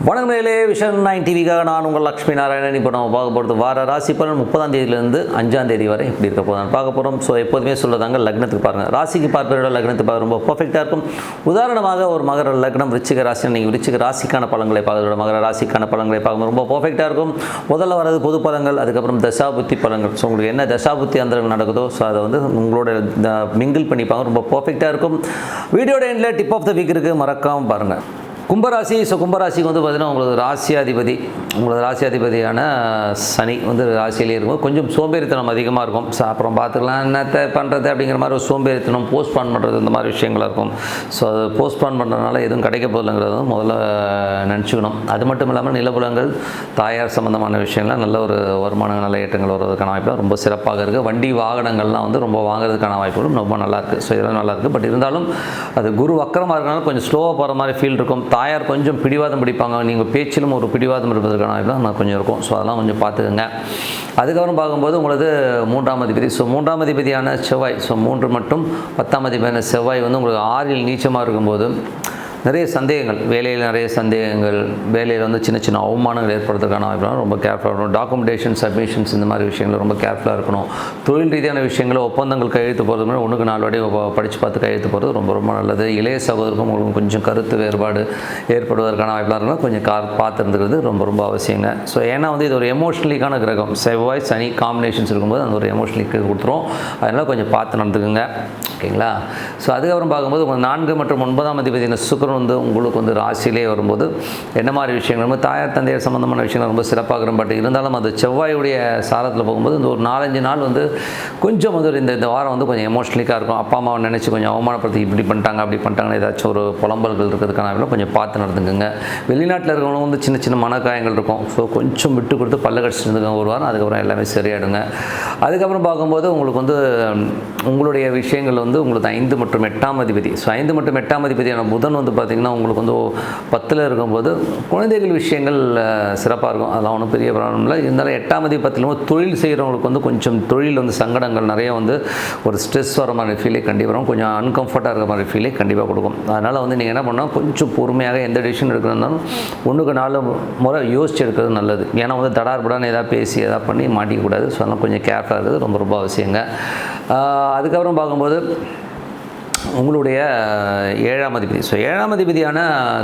வணக்கம் நேயர்களே, விஷன் 9 டிவிக்காக நான் உங்கள் லக்ஷ்மி நாராயணன். இப்போ நம்ம பார்க்க போகிறது வார ராசி பலன் 30ஆம் தேதியிலேருந்து 5ஆம் தேதி வரை எப்படி இருக்க போதும் பார்க்க போகிறோம். ஸோ எப்போதுமே சொல்லுறாங்க லக்னத்துக்கு பாருங்கள், ராசிக்கு பார்ப்பதோட லக்னத்துக்கு பார்க்க ரொம்ப பர்ஃபெக்டாக இருக்கும். உதாரணமாக ஒரு மகர லக்னம் விருச்சிக ராசி, நீங்கள் விருச்சிக ராசிக்கான பலன்களை பார்க்கறதோட மகர ராசிக்கான பலன்களை பார்க்கும்போது ரொம்ப பர்ஃபெக்டாக இருக்கும். முதல்ல வரது பொது பலன்கள், அதுக்கப்புறம் தசாபுத்தி பலன்கள். ஸோ உங்களுக்கு என்ன தசாபுத்தி அந்தரங்கள் நடக்குதோ ஸோ அதை வந்து உங்களோட மிங்கிள் பண்ணிப்பாங்க, ரொம்ப பர்ஃபெக்டாக இருக்கும். வீடியோட எண்டில் டிப் ஆஃப் த வீக் இருக்குது, மறக்காமல் பாருங்கள். கும்பராசி. ஸோ கும்பராசிக்கு வந்து பார்த்திங்கன்னா உங்களது ராசியாதிபதியான சனி வந்து ராசியிலே இருக்கும். கொஞ்சம் சோம்பேறித்தனம் அதிகமாக இருக்கும். ஸோ அப்புறம் பார்த்துக்கலாம் என்னத்தை பண்ணுறது அப்படிங்கிற மாதிரி ஒரு சோம்பேறித்தனம், போஸ்ட்பான் பண்ணுறது, இந்த மாதிரி விஷயங்களாக இருக்கும். ஸோ அது போஸ்ட்பான் பண்ணுறதுனால எதுவும் கிடைக்க போதில்லைங்கிறது முதல்ல நினச்சிக்கணும். அது மட்டும் இல்லாமல் நிலபுலங்கள், தாயார் சம்மந்தமான விஷயங்கள்லாம் நல்ல ஒரு வருமானங்கள், நல்ல ஏற்றங்கள் வருவதற்கான வாய்ப்பு ரொம்ப சிறப்பாக இருக்குது. வண்டி வாகனங்கள்லாம் வந்து ரொம்ப வாங்குறதுக்கான வாய்ப்புகளும் ரொம்ப நல்லாயிருக்கு. ஸோ இதெல்லாம் நல்லாயிருக்கு. பட் இருந்தாலும் அது குரு வக்கரமாக இருக்கனால கொஞ்சம் ஸ்லோவாக போகிற மாதிரி ஃபீல் இருக்கும். தாயார் கொஞ்சம் பிடிவாதம் பிடிப்பாங்க, நீங்கள் பேச்சிலும் ஒரு பிடிவாதம் இருப்பதற்கான வாய்ப்பு கொஞ்சம் இருக்கும். ஸோ அதெல்லாம் கொஞ்சம் பார்த்துக்கோங்க. அதுக்கப்புறம் பார்க்கும்போது உங்களது 3ஆம் அதிபதி. ஸோ 3ஆம் அதிபதியான செவ்வாய், ஸோ 3 மற்றும் 10ஆம் அதிபதியான செவ்வாய் வந்து உங்களுக்கு 6இல் நீச்சமாக இருக்கும்போது நிறைய சந்தேகங்கள், வேலையில் நிறைய சந்தேகங்கள், வேலையில் வந்து சின்ன சின்ன அவமானங்கள் ஏற்படுறதுக்கான வாய்ப்பு ரொம்ப கேர்ஃபுல்லாக இருக்கணும். டாக்குமெண்டேஷன், சப்மிஷன்ஸ், இந்த மாதிரி விஷயங்கள் ரொம்ப கேர்ஃபுல்லாக இருக்கணும். தொழில் ரீதியான விஷயங்கள், ஒப்பந்தங்கள் கையெழுத்து போகிறது மாதிரி 1க்கு 4 வாட்டி படித்து பார்த்து கையெழுத்து போகிறது ரொம்ப ரொம்ப நல்லது. இளைய சகோதரருக்கும் உங்களுக்கு கொஞ்சம் கருத்து வேறுபாடு ஏற்படுவதற்கான வாய்ப்பாக இருக்கணும். கொஞ்சம் பார்த்துருந்துக்கிறது ரொம்ப ரொம்ப அவசியங்க. ஸோ ஏன்னா வந்து இது ஒரு எமோஷ்னலிக்கான கிரகம், செவ்வாய் சனி காம்பினேஷன்ஸ் இருக்கும்போது அந்த ஒரு எமோஷ்னலிக்கு கொடுத்துரும். அதனால் கொஞ்சம் பார்த்து நடந்துக்குங்க, ஓகேங்களா. ஸோ அதுக்கப்புறம் பார்க்கும்போது உங்கள் 4 மற்றும் 9ஆம் அதிபதியான சுக்கிரன் வந்து உங்களுக்கு வந்து ராசியிலே வரும்போது என்ன மாதிரி விஷயங்கள் ரொம்ப தாயார் தந்தையர் சம்மந்தமான விஷயங்கள் ரொம்ப சிறப்பாக இருக்கும். பட் இருந்தாலும் அது செவ்வாயுடைய சாரத்தில் போகும்போது இந்த ஒரு 4-5 நாள் வந்து கொஞ்சம் வந்து இந்த வாரம் வந்து கொஞ்சம் எமோஷ்னலிக்காக இருக்கும். அப்பா அம்மாவை நினச்சி கொஞ்சம் அவமானப்படுத்தி இப்படி பண்ணிட்டாங்க அப்படி பண்ணிட்டாங்கன்னு ஏதாச்சும் ஒரு புலம்பல்கள் இருக்கிறதுக்கான கொஞ்சம் பார்த்து நடந்துக்குங்க. வெளிநாட்டில் இருக்கிறவங்க வந்து சின்ன சின்ன மனக்காயங்கள் இருக்கும். ஸோ கொஞ்சம் விட்டு கொடுத்து பல்ல கடிச்சிட்டு இருந்துங்க ஒரு வாரம், அதுக்கப்புறம் எல்லாமே சரியாயிடுங்க. அதுக்கப்புறம் பார்க்கும்போது உங்களுக்கு வந்து உங்களுடைய விஷயங்கள் வந்து உங்களுக்கு 5 மற்றும் 8ஆம் அதிபதி. ஸோ 5 மற்றும் 8ஆம் அதிபதியான புதன் வந்து பார்த்திங்கன்னா உங்களுக்கு வந்து 10ல் இருக்கும்போது குழந்தைகள் விஷயங்கள் சிறப்பாக இருக்கும். அதெல்லாம் ஒன்றும் பெரிய ப்ராப்ளம் இல்லை. இருந்தாலும் 8ஆம் அதிபதி 10ல் தொழில் செய்கிறவங்களுக்கு வந்து கொஞ்சம் தொழில் வந்து சங்கடங்கள் நிறைய வந்து ஒரு ஸ்ட்ரெஸ் வர மாதிரி ஃபீலே கண்டிப்பாக வரும். கொஞ்சம் அன்கம்ஃபர்ட்டாக இருக்கிற மாதிரி ஃபீலே கண்டிப்பாக கொடுக்கும். அதனால் வந்து நீங்கள் என்ன பண்ணால் கொஞ்சம் பொறுமையாக எந்த டிசிஷன் எடுக்கிறதுனாலும் 1க்கு 4 முறை யோசிச்சு எடுக்கிறது நல்லது. ஏன்னா வந்து தடார்படான்னு எதாவது பேசி எதாவது பண்ணி மாட்டிக்கக்கூடாது. ஸோ அதனால் கொஞ்சம் கேர்ஃபுல்லாக இருக்கிறது ரொம்ப ரொம்ப அவசியங்க. அதுக்கப்புறம் பார்க்கும்போது உங்களுடைய 7ஆம் அதிபதி. ஸோ 7ஆம் அதிபதியான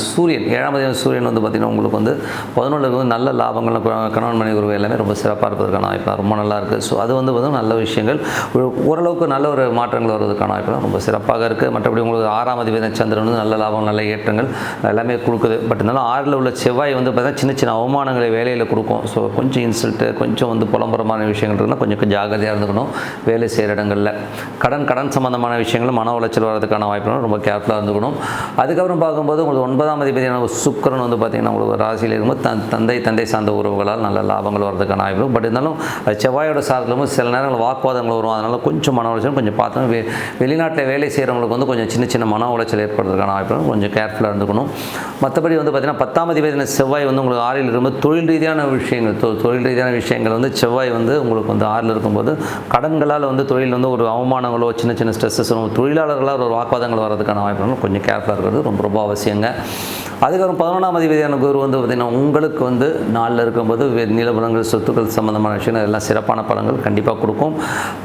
சூரியன், 7ஆம் அதிபதியான சூரியன் வந்து பார்த்திங்கன்னா உங்களுக்கு வந்து 11ல் வந்து நல்ல லாபங்கள், கணவன் மனைவி உறவு எல்லாமே ரொம்ப சிறப்பாக இருப்பதற்கான வாய்ப்பு ரொம்ப நல்லா இருக்குது. ஸோ அது வந்து நல்ல விஷயங்கள், ஓரளவுக்கு நல்ல ஒரு மாற்றங்கள் வருவதற்கான வாய்ப்பு ரொம்ப சிறப்பாக இருக்குது. மற்றபடி உங்களுக்கு 6ஆம் அதிபதியான சந்திரன் வந்து நல்ல லாபம், நல்ல ஏற்றங்கள் எல்லாமே கொடுக்குது. பட் இருந்தாலும் 6ல் உள்ள செவ்வாய் வந்து பார்த்திங்கன்னா சின்ன சின்ன அவமானங்களை வேலையில் கொடுக்கும். ஸோ கொஞ்சம் இன்சல்ட்டு, கொஞ்சம் வந்து புலம்பரமான விஷயங்கள் இருக்குன்னா கொஞ்சம் ஜாகிரதையாக இருந்துக்கணும் வேலை செய்கிற இடங்களில். கடன் சம்மந்தமான விஷயங்களும் மன உளைச்சல் வரதுக்கான வாய்ப்பு ரொம்ப கேர்ஃபுல்லாக இருந்துக்கணும். அதுக்கப்புறம் பார்க்கும்போது உங்களுக்கு 9ஆம் அதிபதியான சுக்கிரன் வந்து பார்த்திங்கன்னா உங்களுக்கு ராசியில் இருக்கும்போது தந்தை சார்ந்த உறவுகளால் நல்ல லாபங்கள் வரதுக்கான வாய்ப்பு. பட் இருந்தாலும் செவ்வாயோட சாரத்திலும் சில நேரங்கள் வாக்குவாதங்கள் வரும். அதனால் கொஞ்சம் மன உளைச்சல் கொஞ்சம் பார்த்தோம். வெளிநாட்டில் வேலை செய்கிறவங்களுக்கு வந்து கொஞ்சம் சின்ன மன உளைச்சல் ஏற்படுறதுக்கான வாய்ப்பு கொஞ்சம் கேர்ஃபுல்லாக இருந்துக்கணும். மற்றபடி வந்து பார்த்திங்கன்னா 10ஆம் அதிபதியான செவ்வாய் வந்து உங்களுக்கு 6ல் இருக்கும்போது தொழில் ரீதியான விஷயங்கள் வந்து செவ்வாய் வந்து உங்களுக்கு வந்து 6ல் இருக்கும்போது கடன்களால் வந்து தொழில் வந்து ஒரு அவமானங்களோ சின்ன ஸ்ட்ரெஸ்ஸஸ் தொழிலாளர்களால் ஒரு வாக்குவாதங்கள் வரதுக்கான வாய்ப்புகளும் கொஞ்சம் கேர்ஃபுல்லாக இருக்கிறது ரொம்ப ரொம்ப அவசியங்க. அதுக்கப்புறம் 11ஆம் அதிபதியான குரு வந்து பார்த்திங்கன்னா உங்களுக்கு வந்து 4ல் இருக்கும்போது நிலபுலங்கள், சொத்துக்கள் சம்மந்தமான விஷயங்கள் எல்லாம் சிறப்பான பலன்கள் கண்டிப்பாக கொடுக்கும்.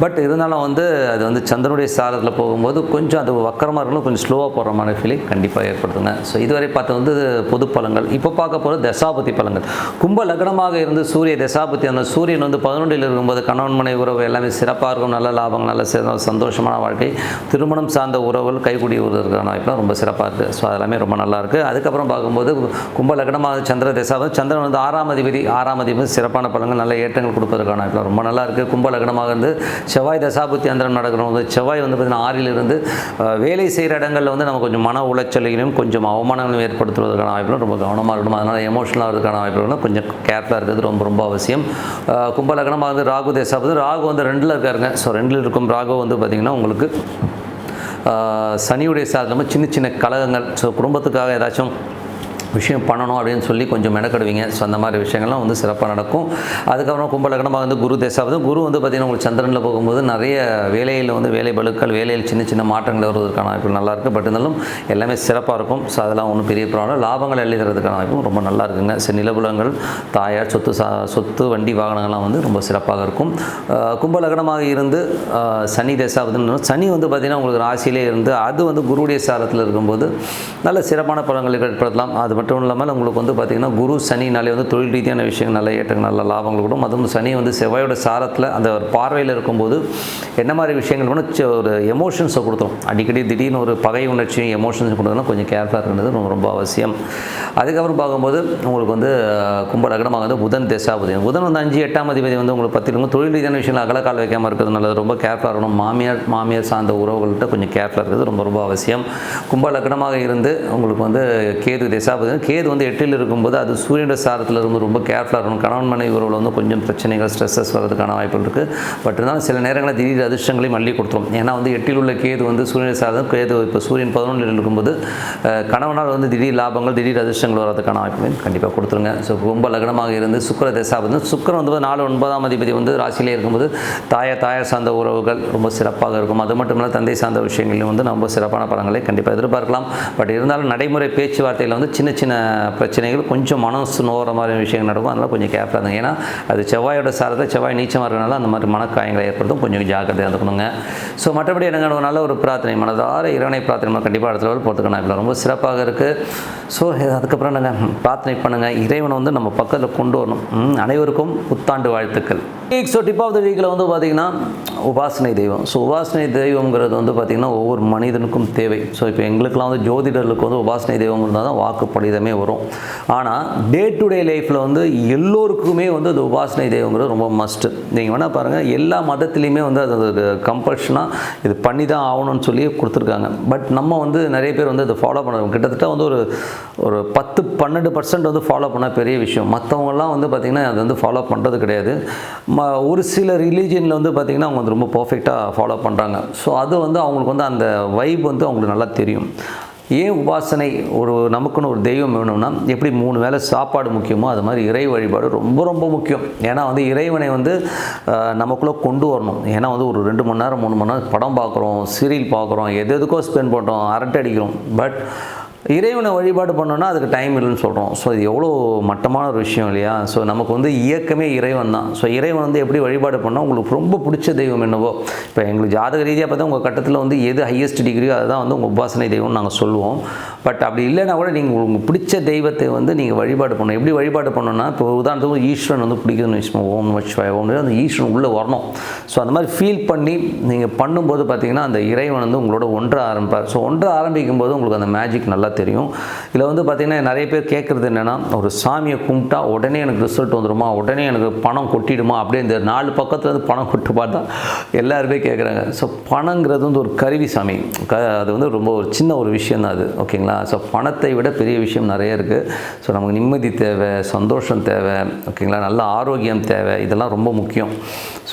பட் இருந்தாலும் வந்து அது வந்து சந்திரனுடைய சாரத்தில் போகும்போது கொஞ்சம் அது வக்கரமாக இருக்கணும், கொஞ்சம் ஸ்லோவாக போகிற மாதிரி ஃபீலிங் கண்டிப்பாக ஏற்படுத்துங்க. ஸோ இதுவரை பார்த்து வந்து பொது பலன்கள். இப்போ பார்க்க போகிறது தசாபதி பலன்கள். கும்ப லக்னமாக இருந்து சூரிய தசாபதி, அந்த சூரியன் வந்து 11ல் இருக்கும்போது கணவன் மனைவி உறவு எல்லாமே சிறப்பாக இருக்கும், நல்ல லாபம், நல்ல சந்தோஷமான வாழ்க்கை, திருமணம் சார்ந்த உறவுகள் கைகூடி வருவதற்கான வாய்ப்புலாம் ரொம்ப சிறப்பாக இருக்குது. ஸோ அதெல்லாமே ரொம்ப நல்லாயிருக்கு. அதுக்கப்புறம் பார்க்கும்போது கும்ப லக்னமாக சந்திர தசாபதி, சந்திரன் வந்து 6ஆம் அதிபதி சிறப்பான பலன்கள், நல்ல ஏற்றங்கள் கொடுப்பதற்கான வாய்ப்புலாம் ரொம்ப நல்லா இருக்குது. கும்ப லக்னமாக இருந்து செவ்வாய் தசாபுத்தி அந்தரம் நடக்கிறவங்க செவ்வாய் வந்து பார்த்திங்கன்னா 6ல் இருந்து வேலை செய்கிற இடங்களில் வந்து நம்ம கொஞ்சம் மன உளைச்சலையும் கொஞ்சம் அவமானங்களும் ஏற்படுத்துவதற்கான வாய்ப்புலாம் ரொம்ப கவனமாக இருக்கணும். அதனால் எமோஷனலாக இருக்கிறதுக்கான வாய்ப்புகளும் கொஞ்சம் கேர்ஃபுல்லாக இருக்கிறது ரொம்ப ரொம்ப அவசியம். கும்ப லக்னமாக வந்து ராகு தசாபதி, ராகு வந்து 2ல் இருக்காருங்க. ஸோ 2ல் இருக்கும் ராகு வந்து பார்த்திங்கன்னா உங்களுக்கு சனியுடைய சாதனமாக சின்ன கலகங்கள், ஸோ குடும்பத்துக்காக ஏதாச்சும் விஷயம் பண்ணணும் அப்படின்னு சொல்லி கொஞ்சம் மெனக்கடுவீங்க. ஸோ அந்த மாதிரி விஷயங்கள்லாம் வந்து சிறப்பாக நடக்கும். அதுக்கப்புறம் கும்ப லக்னமாக வந்து குரு தசாவது, குரு வந்து பார்த்திங்கன்னா உங்களுக்கு சந்திரனில் போகும்போது நிறைய வேலையில் வந்து வேலை பலுக்கள், வேலையில் சின்ன சின்ன மாற்றங்கள் வருவதற்கான வாய்ப்பு நல்லாயிருக்கு. பட் இருந்தாலும் எல்லாமே சிறப்பாக இருக்கும். ஸோ அதெல்லாம் ஒன்றும் பெரிய ப்ராப்ளம். லாபங்கள் எழுதி தரதுக்கான வாய்ப்பும் ரொம்ப நல்லா இருக்குங்க. நிலபுலங்கள், தாயார், சொத்து வண்டி வாகனங்கள்லாம் வந்து ரொம்ப சிறப்பாக இருக்கும். கும்ப லக்னமாக இருந்து சனி தசாவதுன்னு, சனி வந்து பார்த்திங்கன்னா உங்களுக்கு ராசியிலே இருந்து அது வந்து குருவுடைய சாரத்தில் இருக்கும்போது நல்ல சிறப்பான பலன்களை ஏற்படுத்தலாம். அது மட்டும் இல்லாமல் உங்களுக்கு வந்து பார்த்திங்கன்னா குரு சனினாலே வந்து தொழில் ரீதியான விஷயங்கள் நல்ல ஏற்றங்கள், நல்ல லாபங்கள் கூட. அதுவும் சனி வந்து செவ்வாயோட சாரத்தில் அந்த பார்வையில் இருக்கும்போது என்ன மாதிரி விஷயங்கள் வேணும், ஒரு எமோஷன்ஸை கொடுத்தோம். அடிக்கடி திடீர்னு ஒரு பகை உணர்ச்சியும் எமோஷன்ஸ் கொடுத்தோம்னா கொஞ்சம் கேர்ஃபுல்லாக இருக்கிறது ரொம்ப ரொம்ப அவசியம். அதுக்கப்புறம் பார்க்கும்போது உங்களுக்கு வந்து கும்ப லக்னமாக வந்து புதன் தசாபதி, புதன் வந்து 5, 8ஆம் அதிபதி வந்து உங்களுக்கு பற்றிருக்கும். தொழில் ரீதியான விஷயங்கள் அகலக்கால் வைக்காமல் இருக்கிறது நல்லது. ரொம்ப கேர்ஃபுல்லாக இருக்கணும். மாமியார் சார்ந்த உறவுகள்கிட்ட கொஞ்சம் கேர்ஃபுல்லாக இருக்கிறது ரொம்ப ரொம்ப அவசியம். கும்ப லக்னமாக இருந்து உங்களுக்கு வந்து கேது தசாபதி, கேது வந்து 8ல் இருக்கும்போது அது சூரியனோட சாரத்தில் இருந்து ரொம்ப கேர்ஃபுல்லாக இருக்கணும். கணவன் மனைவி உறவில் வந்து கொஞ்சம் பிரச்சனைகள், ஸ்ட்ரெஸ்ஸஸ் வரதுக்கான வாய்ப்புகள் இருக்குது. பட் இருந்தாலும் சில நேரங்களில் திடீர் அதிர்ஷ்டங்களையும் மல்லி கொடுத்துரும். ஏன்னா வந்து 8ல் உள்ள கேது வந்து சூரியன் சாரத்தில், கேது இப்போ சூரியன் 11ல் இருக்கும்போது கணவனால் வந்து திடீர் லாபங்கள், திடீர் அதிர்ஷ்டங்கள் வரதுக்கான வாய்ப்புகளையும் கண்டிப்பாக கொடுத்துருங்க. ஸோ கும்ப லக்னமாக இருந்து சுக்கிர தசாபதி, சுக்கிரன் வந்து 4, 9ஆம் அதிபதி வந்து ராசியிலே இருக்கும்போது தாயார் சார்ந்த உறவுகள் ரொம்ப சிறப்பாக இருக்கும். அது மட்டும் இல்லை தந்தை சார்ந்த விஷயங்களிலும் வந்து ரொம்ப சிறப்பான பலன்களை கண்டிப்பாக எதிர்பார்க்கலாம். பட் இருந்தாலும் நடைமுறை பேச்சுவார்த்தையில் வந்து சின்ன சின்ன பிரச்சனைகள், கொஞ்சம் மனசு நோகிற மாதிரி விஷயங்கள் நடக்கும். அதனால் கொஞ்சம் கேர்ஃபுல்லாக இருங்க. ஏன்னா அது செவ்வாயோட சாரத்தை, செவ்வாய் நீச்சமாக இருக்கிறனால அந்த மாதிரி மனக்காயங்களை ஏற்படுத்தும். கொஞ்சம் ஜாக்கிரதையாக இருக்கணுங்க. ஸோ மற்றபடி எனக்கு நல்ல ஒரு பிரார்த்தனை, மனதார இறைவனை பிரார்த்தனை கண்டிப்பாக அடுத்த லெவல் போகிறதுக்கு நான் ரொம்ப சிறப்பாக இருக்குது. ஸோ அதுக்கப்புறம் நாங்கள் பிரார்த்தனை பண்ணுங்கள், இறைவனை வந்து நம்ம பக்கத்தில் கொண்டு வரணும். அனைவருக்கும் புத்தாண்டு வாழ்த்துக்கள். ஸோ டிப் ஆஃப் த வீக்கில் வந்து பார்த்திங்கன்னா உபாசனை தெய்வம். ஸோ உபாசனை தெய்வங்கிறது வந்து பார்த்திங்கன்னா ஒவ்வொரு மனிதனுக்கும் தேவை. ஸோ இப்போ எங்களுக்கெல்லாம் வந்து ஜோதிடர்களுக்கு வந்து உபாசனை தெய்வம் இருந்தால் தான் வாக்கு படிதமே வரும். ஆனால் டே டு டே லைஃப்பில் வந்து எல்லோருக்குமே வந்து அது உபாசனை தெய்வங்கிறது ரொம்ப மஸ்ட்டு. நீங்கள் வேணால் பாருங்கள், எல்லா மதத்துலேயுமே வந்து அது கம்பல்ஷனாக இது பண்ணி தான் ஆகணும்னு சொல்லி கொடுத்துருக்காங்க. பட் நம்ம வந்து நிறைய பேர் வந்து அதை ஃபாலோ பண்ணுறோம். கிட்டத்தட்ட வந்து ஒரு 10-12% வந்து ஃபாலோ பண்ண பெரிய விஷயம். மற்றவங்கலாம் வந்து பார்த்திங்கன்னா அது வந்து ஃபாலோ பண்ணுறது கிடையாது. ஒரு சில ரிலீஜனில் வந்து பார்த்திங்கன்னா அவங்க வந்து ரொம்ப பர்ஃபெக்டாக ஃபாலோ பண்ணுறாங்க. ஸோ அது வந்து அவங்களுக்கு வந்து அந்த வைப் வந்து அவங்களுக்கு நல்லா தெரியும். ஏன் உபாசனை, நமக்குன்னு ஒரு தெய்வம் வேணும்னா எப்படி 3 வேளை சாப்பாடு முக்கியமோ அது மாதிரி இறை வழிபாடு ரொம்ப ரொம்ப முக்கியம். ஏன்னா வந்து இறைவனை வந்து நமக்குள்ளே கொண்டு வரணும். ஏன்னா வந்து ஒரு 2 மணி நேரம் 3 மணி நேரம் படம் பார்க்குறோம், சீரியல் பார்க்குறோம், எதுக்கோ ஸ்பெண்ட் பண்ணுறோம், அரட்டை அடிக்கிறோம். பட் இறைவனை வழிபாடு பண்ணோன்னா அதுக்கு டைம் இல்லைன்னு சொல்கிறோம். ஸோ இது எவ்வளோ மட்டமான ஒரு விஷயம் இல்லையா? ஸோ நமக்கு வந்து இயக்கமே இறைவன் தான். ஸோ இறைவன் வந்து எப்படி வழிபாடு பண்ணால் உங்களுக்கு ரொம்ப பிடிச்ச தெய்வம் என்னவோ, இப்போ எங்களுக்கு ஜாதக ரீதியாக பார்த்தா உங்கள் கட்டத்தில் வந்து எது ஹையஸ்ட் டிகிரியோ அதுதான் வந்து உங்கள் உபாசனை தெய்வம்னு நாங்கள் சொல்லுவோம். பட் அப்படி இல்லைனா கூட நீங்கள் உங்களுக்கு பிடிச்ச தெய்வத்தை வந்து நீங்கள் வழிபாடு பண்ணணும். எப்படி வழிபாடு பண்ணணும்னா, இப்போ உதாரணத்துக்கு ஈஸ்வரன் வந்து பிடிக்குதுன்னு வச்சுக்கோங்க, ஓம் நம சிவாய ஓம், அந்த ஈஸ்வரன் உள்ளே வரணும். ஸோ அந்த மாதிரி ஃபீல் பண்ணி நீங்கள் பண்ணும்போது பார்த்திங்கன்னா அந்த இறைவன் வந்து உங்களோட ஒன்ற ஆரம்பிப்பார். ஸோ ஒன்ற ஆரம்பிக்கும் போது உங்களுக்கு அந்த மேஜிக் நல்லா தெரியும். இதில் வந்து பார்த்திங்கன்னா நிறைய பேர் கேட்குறது என்னென்னா, ஒரு சாமியை கும்பிட்டா உடனே எனக்கு ரிசல்ட் வந்துடுமா, உடனே எனக்கு பணம் கொட்டிடுமா, அப்படியே இந்த 4 பக்கத்தில் வந்து பணம் கொட்டு பார்த்தா எல்லாருமே கேட்குறாங்க. ஸோ பணங்கிறது வந்து ஒரு கருவி சாமி, அது வந்து ரொம்ப ஒரு சின்ன ஒரு விஷயம் தான் அது, ஓகேங்களா? ஸோ பணத்தை விட பெரிய விஷயம் நிறைய இருக்குது. ஸோ நமக்கு நிம்மதி தேவை, சந்தோஷம் தேவை, ஓகேங்களா, நல்ல ஆரோக்கியம் தேவை, இதெல்லாம் ரொம்ப முக்கியம்.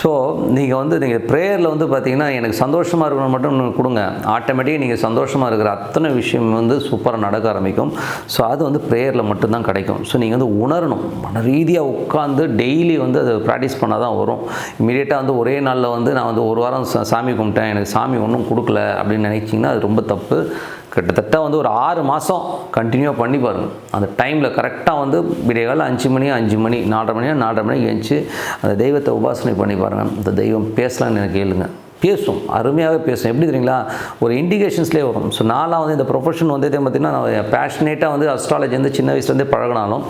ஸோ நீங்கள் ப்ரேயரில் வந்து பார்த்திங்கன்னா எனக்கு சந்தோஷமாக இருக்கணும் மட்டும் கொடுங்க, ஆட்டோமேட்டிக்காக நீங்கள் சந்தோஷமாக இருக்கிற அத்தனை விஷயம் வந்து சூப்பராக நடக்க ஆரம்பிக்கும். ஸோ அது வந்து ப்ரேயரில் மட்டும்தான் கிடைக்கும். ஸோ நீங்கள் வந்து உணரணும், மன ரீதியாக உட்காந்து டெய்லி வந்து அதை ப்ராக்டிஸ் பண்ணால் தான் வரும். இமீடியட்டாக வந்து ஒரே நாளில் வந்து நான் வந்து ஒரு வாரம் சாமி கும்பிட்டேன், எனக்கு சாமி ஒன்றும் கொடுக்கல அப்படின்னு நினைச்சிங்கன்னா அது ரொம்ப தப்பு. கிட்டத்தட்ட வந்து ஒரு 6 மாதம் கண்டினியூவாக பண்ணி பாருங்கள். அந்த டைமில் கரெக்டாக வந்து விடியகாலம் 5 மணி 4:30 மணிக்கு எழுந்துச்சு அந்த தெய்வத்தை உபாசனை பண்ணி பாருங்கள். அந்த தெய்வம் பேசலான்னு எனக்கு கேளுங்க, பேசும், அருமையாகவே பேசும். எப்படி தெரியுங்களா, ஒரு இண்டிகேஷன்ஸ்லேயே வரும். ஸோ நான்லாம் வந்து இந்த ப்ரொஃபஷன் வந்து பார்த்திங்கன்னா நான் பேஷனேட்டாக வந்து அஸ்ட்ராலஜி வந்து சின்ன வயசுலேருந்தே பழகினாலும்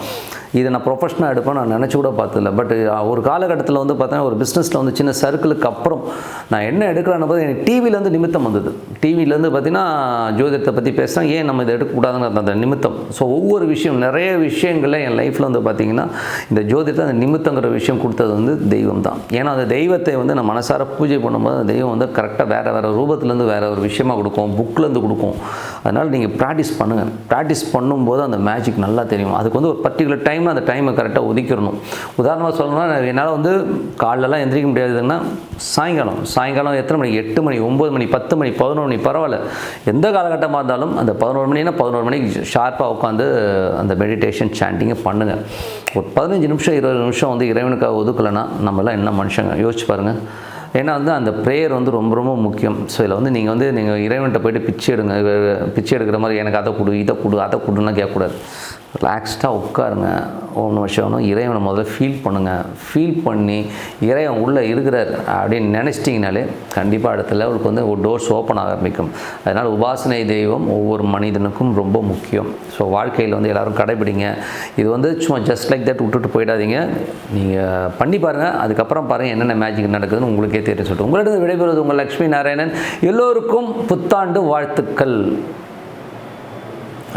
இதை நான் ப்ரொஃபஷனாக எடுப்பேன் நான் நினச்சி கூட பார்த்ததில்ல. பட் ஒரு காலகட்டத்தில் வந்து பார்த்தீங்கன்னா ஒரு பிஸ்னஸில் வந்து சின்ன சர்க்கிளுக்கு அப்புறம் நான் என்ன எடுக்கிறேன்னு பார்த்து எனக்கு டிவிலேருந்து நிமித்தம் வந்தது. டிவிலேருந்து பார்த்திங்கன்னா ஜோதிடத்தை பற்றி பேசுகிறேன், ஏன் நம்ம இதை எடுக்கக்கூடாதுங்கிற அந்த நிமித்தம். ஸோ ஒவ்வொரு விஷயம், நிறைய விஷயங்களில் என் லைஃப்பில் வந்து பார்த்திங்கன்னா இந்த ஜோதிடத்தை அந்த நிமித்தங்கிற விஷயம் கொடுத்தது வந்து தெய்வம் தான். ஏன்னா அந்த தெய்வத்தை வந்து நான் மனசார பூஜை பண்ணும்போது அந்த தெய்வம் வந்து கரெக்டாக வேறு ரூபத்துலேருந்து வேறு ஒரு விஷயமாக கொடுக்கும், புக்கிலேருந்து கொடுக்கும். அதனால் நீங்கள் ப்ராக்டிஸ் பண்ணுங்கள். ப்ராக்டிஸ் பண்ணும்போது அந்த மேஜிக் நல்லா தெரியும். அதுக்கு வந்து ஒரு பர்டிகுலர் டைம் டைமில் அந்த டைமை கரெக்டாக ஒதுக்கிடணும். உதாரணமாக சொல்லணும்னா என்னால் வந்து காலைலலாம் எந்திரிக்க முடியாதுன்னா சாயங்காலம் எத்தனை மணி, 8 மணி, 9 மணி, 10 மணி, 11 மணி, பரவாயில்ல, எந்த காலகட்டமாக இருந்தாலும் அந்த 11 மணினா 11 மணிக்கு ஷார்ப்பாக உட்காந்து அந்த மெடிடேஷன் சாண்டிங்கை பண்ணுங்கள். ஒரு 15 நிமிஷம் 20 நிமிஷம் வந்து இறைவனுக்காக ஒதுக்கலைன்னா நம்மளாம் என்ன மனுஷங்க யோசிச்சு பாருங்கள். ஏன்னா வந்து அந்த ப்ரேயர் வந்து ரொம்ப ரொம்ப முக்கியம். ஸோ இதில் வந்து நீங்கள் இறைவன்கிட்ட போய்ட்டு பிச்சை எடுக்கிற மாதிரி எனக்கு அதை கொடு இதை கொடு அதை கொடுன்னா கேட்கக்கூடாது. ரிலாக்ஸ்டாக உட்காருங்க. ஓம் நம சிவாய. இறைவனை முதல்ல ஃபீல் பண்ணுங்கள். ஃபீல் பண்ணி இறைவன் உள்ளே இருக்கிறார் அப்படின்னு நினச்சிட்டிங்கனாலே கண்டிப்பாக அடுத்த லெவலுக்கு வந்து ஒரு டோர்ஸ் ஓப்பன் ஆக ஆரம்பிக்கும். அதனால் உபாசனை தெய்வம் ஒவ்வொரு மனிதனுக்கும் ரொம்ப முக்கியம். ஸோ வாழ்க்கையில் வந்து எல்லோரும் கடைபிடிங்க. இது வந்து சும்மா ஜஸ்ட் லைக் தட் விட்டுட்டு போயிடாதீங்க. நீங்கள் பண்ணி பாருங்கள். அதுக்கப்புறம் பாருங்கள் என்னென்ன மேஜிக் நடக்குதுன்னு உங்களுக்கே தெரியும். சொல்லிட்டு உங்களிடம் விடைபெறுவது உங்கள் லக்ஷ்மி நாராயணன். எல்லோருக்கும் புத்தாண்டு வாழ்த்துக்கள்.